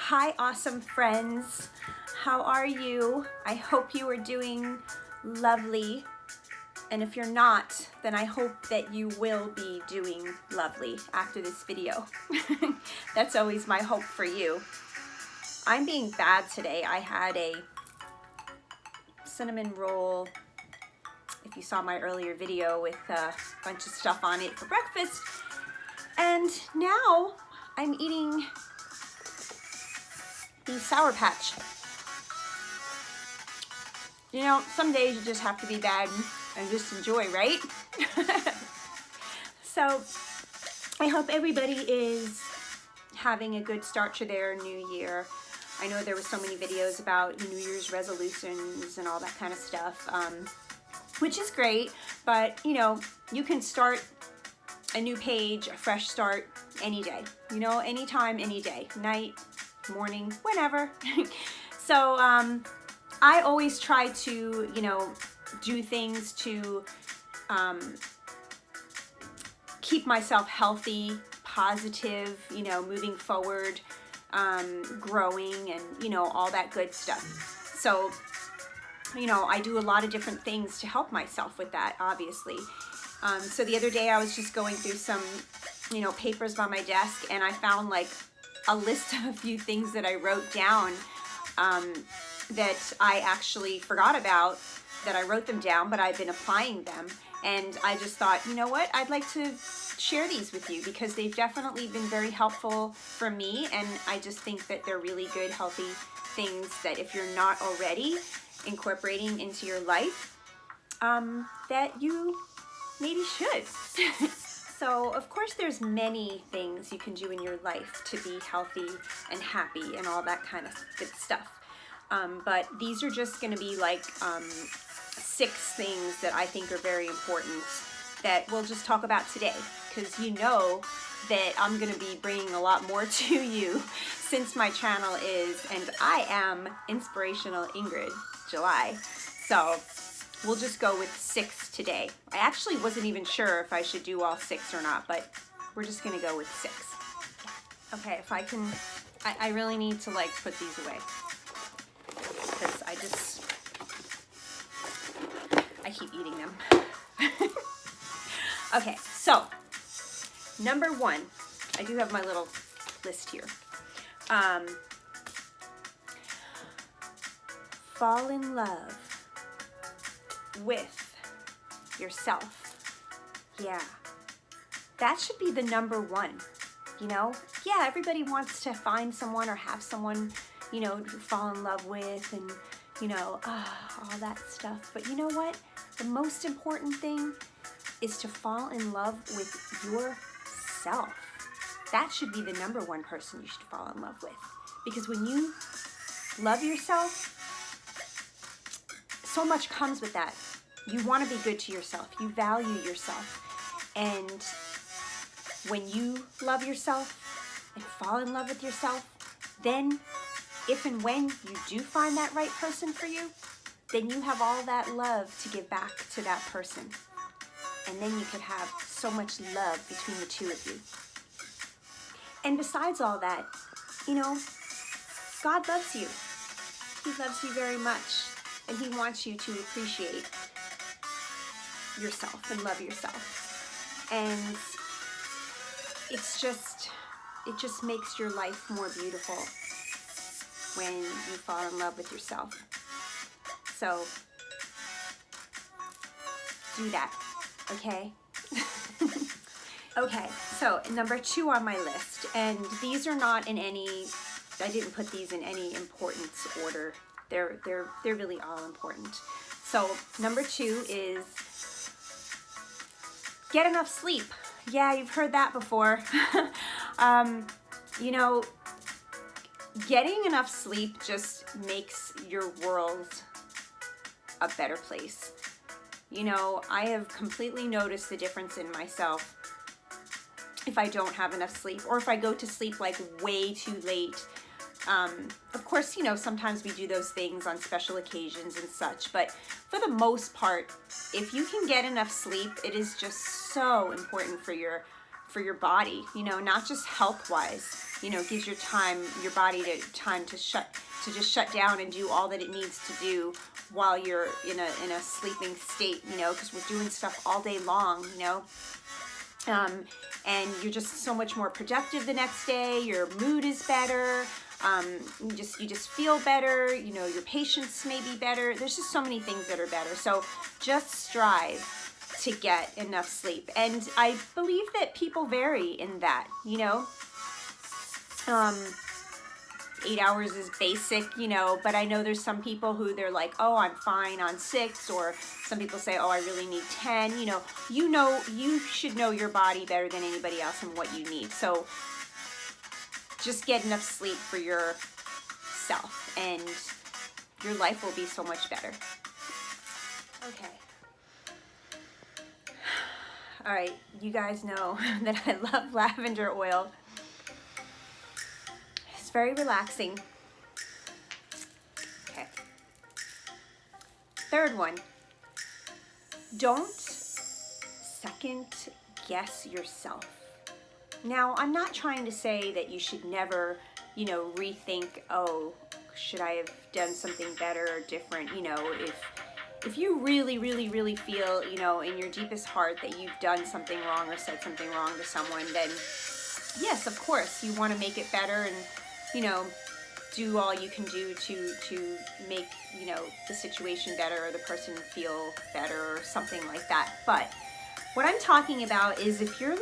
Hi, awesome friends. How are you? I hope you are doing lovely. And if you're not, then I hope that you will be doing lovely after this video. That's always my hope for you. I'm being bad today. I had a cinnamon roll, if you saw my earlier video, with a bunch of stuff on it for breakfast. And now I'm eating these Sour Patch. You know, some days you just have to be bad and just enjoy, right? So I hope everybody is having a good start to their new year. I know there were so many videos about New Year's resolutions and all that kind of stuff, which is great, but you know, you can start a new page, a fresh start any day, you know, anytime, any day, night, morning, whenever. So I always try to, you know, do things to keep myself healthy, positive, you know, moving forward, growing, and, you know, all that good stuff. So, you know, I do a lot of different things to help myself with that, obviously. So the other day I was just going through some, you know, papers by my desk, and I found like a list of a few things that I wrote down that I actually forgot about, that I wrote them down, but I've been applying them. And I just thought, you know what, I'd like to share these with you because they've definitely been very helpful for me. And I just think that they're really good, healthy things that if you're not already incorporating into your life, that you maybe should. So, of course, there's many things you can do in your life to be healthy and happy and all that kind of good stuff. But these are just going to be like 6 things that I think are very important that we'll just talk about today, because you know that I'm going to be bringing a lot more to you since my channel is, and I am Inspirational Ingrid July. So we'll just go with 6 today. I actually wasn't even sure if I should do all 6 or not, but we're just going to go with 6. Okay, if I can, I really need to like put these away, because I keep eating them. Okay, so number 1, I do have my little list here. Fall in love with yourself. Yeah, that should be the number 1, you know? Yeah, everybody wants to find someone or have someone, you know, to fall in love with, and, you know, all that stuff. But you know what? The most important thing is to fall in love with yourself. That should be the number 1 person you should fall in love with. Because when you love yourself, so much comes with that. You want to be good to yourself. You value yourself. And when you love yourself and fall in love with yourself, then if and when you do find that right person for you, then you have all that love to give back to that person. And then you could have so much love between the two of you. And besides all that, you know, God loves you. He loves you very much. And He wants you to appreciate yourself and love yourself. And it just makes your life more beautiful when you fall in love with yourself. So do that, okay? Okay, so number 2 on my list, and these are not in any, I didn't put these in any importance order. They're really all important. So number 2 is get enough sleep. Yeah, you've heard that before. You know, getting enough sleep just makes your world a better place. You know, I have completely noticed the difference in myself if I don't have enough sleep, or if I go to sleep like way too late. Of course, you know, sometimes we do those things on special occasions and such, but for the most part, if you can get enough sleep, it is just so important for your for your body, you know, not just health-wise. You know, it gives your body time to just shut down and do all that it needs to do while you're in a sleeping state, you know, because we're doing stuff all day long, you know. And you're just so much more productive the next day. Your mood is better. You just feel better. You know, your patience may be better. There's just so many things that are better. So just strive to get enough sleep. And I believe that people vary in that, you know. 8 hours is basic, you know, but I know there's some people who they're like, oh, I'm fine on 6, or some people say, oh, I really need 10. You know, you should know your body better than anybody else and what you need. So just get enough sleep for yourself and your life will be so much better. Okay. All right, you guys know that I love lavender oil. It's very relaxing. Okay. Third one, don't second guess yourself. Now, I'm not trying to say that you should never, you know, rethink, oh, should I have done something better or different? You know, if you really, really, really feel, you know, in your deepest heart that you've done something wrong or said something wrong to someone, then yes, of course, you want to make it better and, you know, do all you can do to make, you know, the situation better or the person feel better or something like that. But what I'm talking about is if you're like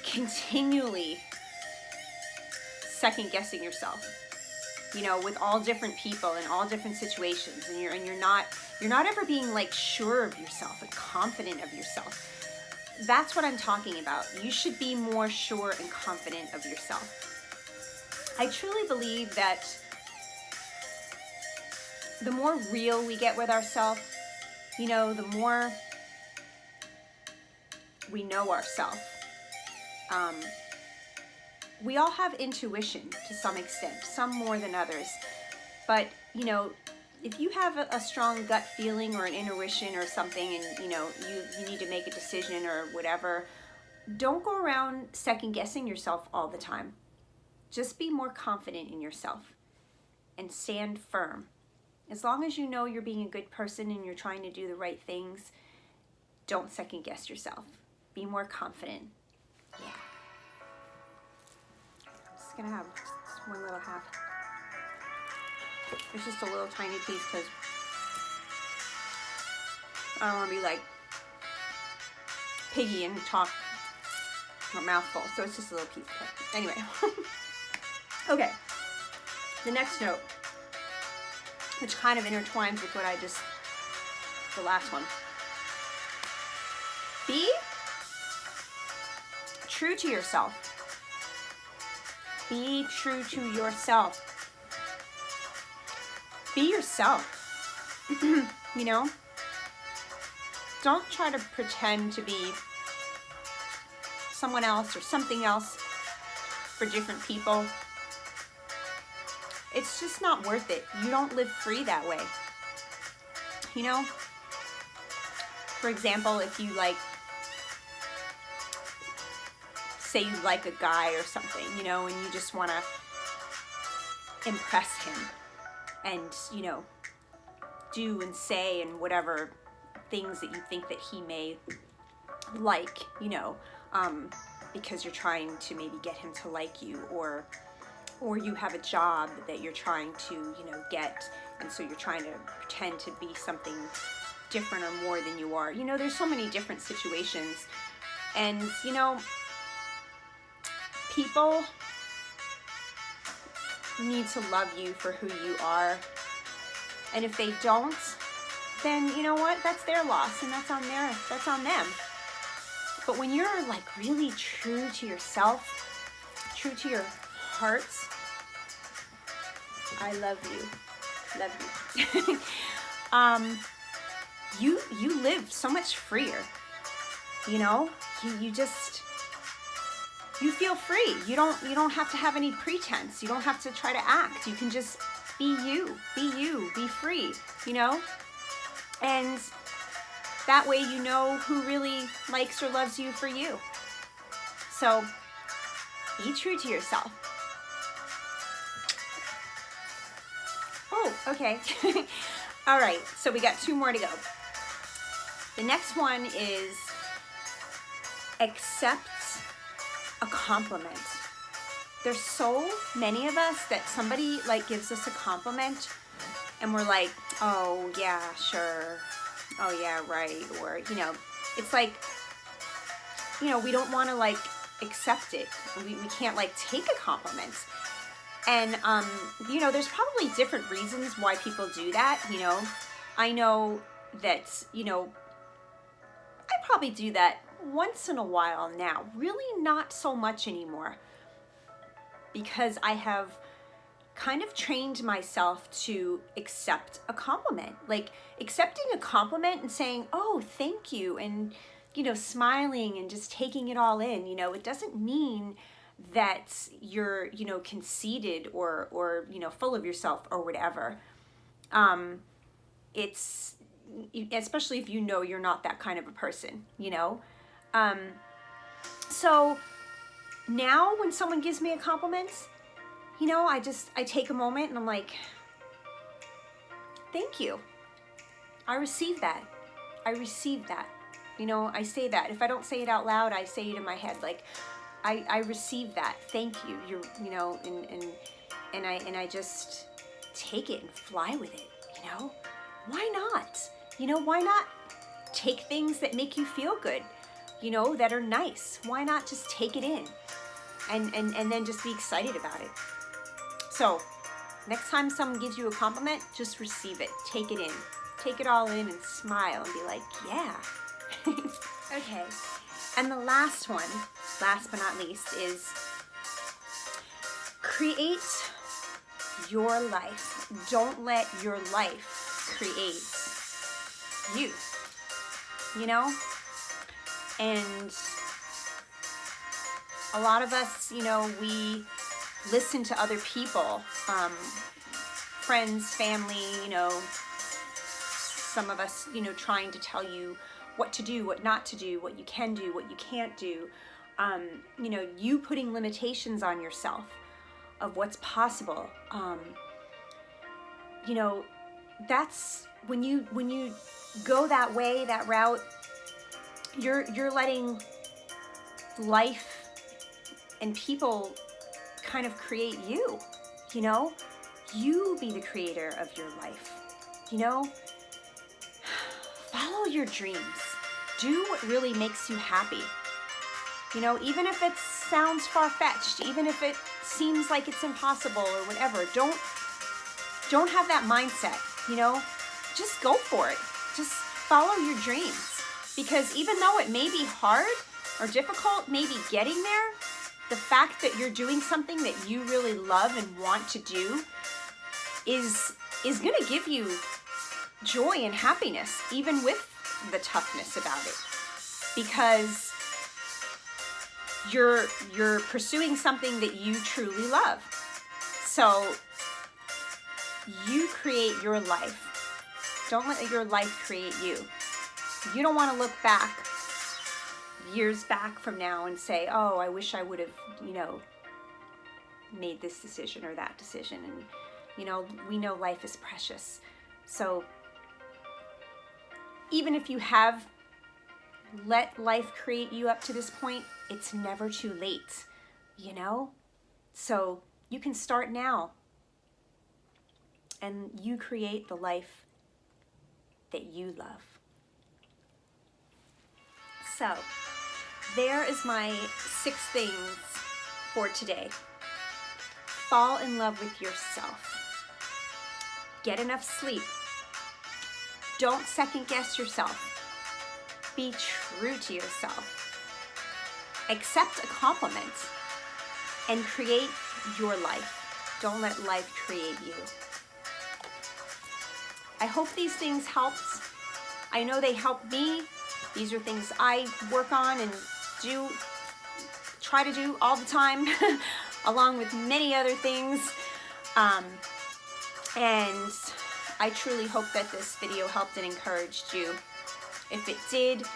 continually second guessing yourself, you know, with all different people in all different situations, and you're not ever being like sure of yourself and confident of yourself. That's what I'm talking about. You should be more sure and confident of yourself. I truly believe that the more real we get with ourselves, you know, the more we know ourselves. We all have intuition to some extent, some more than others. But, you know, if you have a strong gut feeling or an intuition or something, and, you know, you need to make a decision or whatever, don't go around second guessing yourself all the time. Just be more confident in yourself and stand firm. As long as you know you're being a good person and you're trying to do the right things, don't second guess yourself. Be more confident. Yeah. I'm just gonna have just one little half. It's just a little tiny piece because I don't want to be like piggy and talk a mouthful. So it's just a little piece. But anyway. Okay. The next note, which kind of intertwines with what the last one. Be true to yourself. Be true to yourself. Be yourself. You know? Don't try to pretend to be someone else or something else for different people. It's just not worth it. You don't live free that way. You know? For example, if you like, say you like a guy or something, you know, and you just want to impress him and, you know, do and say and whatever things that you think that he may like, you know, because you're trying to maybe get him to like you, or you have a job that you're trying to, you know, get, and so you're trying to pretend to be something different or more than you are. You know, there's so many different situations, and, you know, people need to love you for who you are, and if they don't, then you know what, that's their loss, and that's on them. But when you're like really true to yourself, true to your hearts, I love you, you live so much freer, you know, you feel free. You don't have to have any pretense. You don't have to try to act. You can just be you, be free, you know, and that way you know who really likes or loves you for you. So be true to yourself. Oh, okay. All right, so we got 2 more to go. The next one is accept a compliment. There's so many of us that somebody like gives us a compliment and we're like, oh yeah, sure. Oh yeah, right. Or, you know, it's like, you know, we don't want to like accept it. We can't like take a compliment. And, you know, there's probably different reasons why people do that. You know, I know that, you know, I probably do that once in a while now, really not so much anymore, because I have kind of trained myself to accept a compliment. Like accepting a compliment and saying, oh, thank you, and, you know, smiling and just taking it all in. You know, it doesn't mean that you're, you know, conceited or, you know, full of yourself or whatever. It's, especially if you know you're not that kind of a person, you know. So now when someone gives me a compliment, you know, I take a moment and I'm like, thank you. I received that. I received that. You know, I say that. If I don't say it out loud, I say it in my head. Like, I received that. Thank you. You're, you know, and I just take it and fly with it, you know? Why not? You know, why not take things that make you feel good, you know, that are nice? Why not just take it in and then just be excited about it? So next time someone gives you a compliment, just receive it. Take it in. Take it all in and smile and be like, yeah. Okay. And the last one, last but not least, is create your life. Don't let your life create you, you know? And a lot of us, you know, we listen to other people, friends, family, you know, some of us, you know, trying to tell you what to do, what not to do, what you can do, what you can't do. You know, you putting limitations on yourself of what's possible. You know, that's when you go that way, that route, you're letting life and people kind of create you, you know? You be the creator of your life, you know? Follow your dreams. Do what really makes you happy. You know, even if it sounds far-fetched, even if it seems like it's impossible or whatever, don't have that mindset, you know? Just go for it. Just follow your dreams. Because even though it may be hard or difficult, maybe getting there, the fact that you're doing something that you really love and want to do is going to give you joy and happiness, even with the toughness about it, because you're pursuing something that you truly love. So you create your life. Don't let your life create you. You don't want to look back years back from now and say, oh, I wish I would have, you know, made this decision or that decision. And, you know, we know life is precious. So even if you have let life create you up to this point, it's never too late, you know? So you can start now and you create the life that you love. So there is my 6 things for today. Fall in love with yourself. Get enough sleep. Don't second guess yourself. Be true to yourself. Accept a compliment and create your life. Don't let life create you. I hope these things helped. I know they helped me. These are things I work on and try to do all the time, along with many other things. And I truly hope that this video helped and encouraged you. If it did,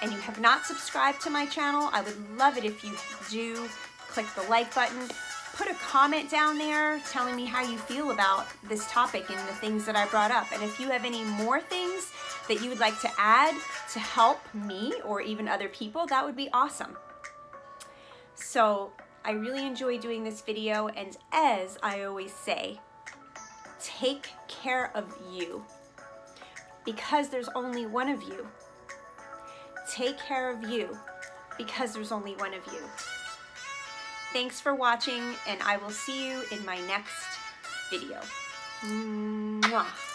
and you have not subscribed to my channel, I would love it if you do. Click the like button, put a comment down there telling me how you feel about this topic and the things that I brought up. And if you have any more things that you would like to add to help me or even other people, that would be awesome. So I really enjoy doing this video, and as I always say, take care of you, because there's only one of you. Take care of you, because there's only one of you. Thanks for watching, and I will see you in my next video. Mwah.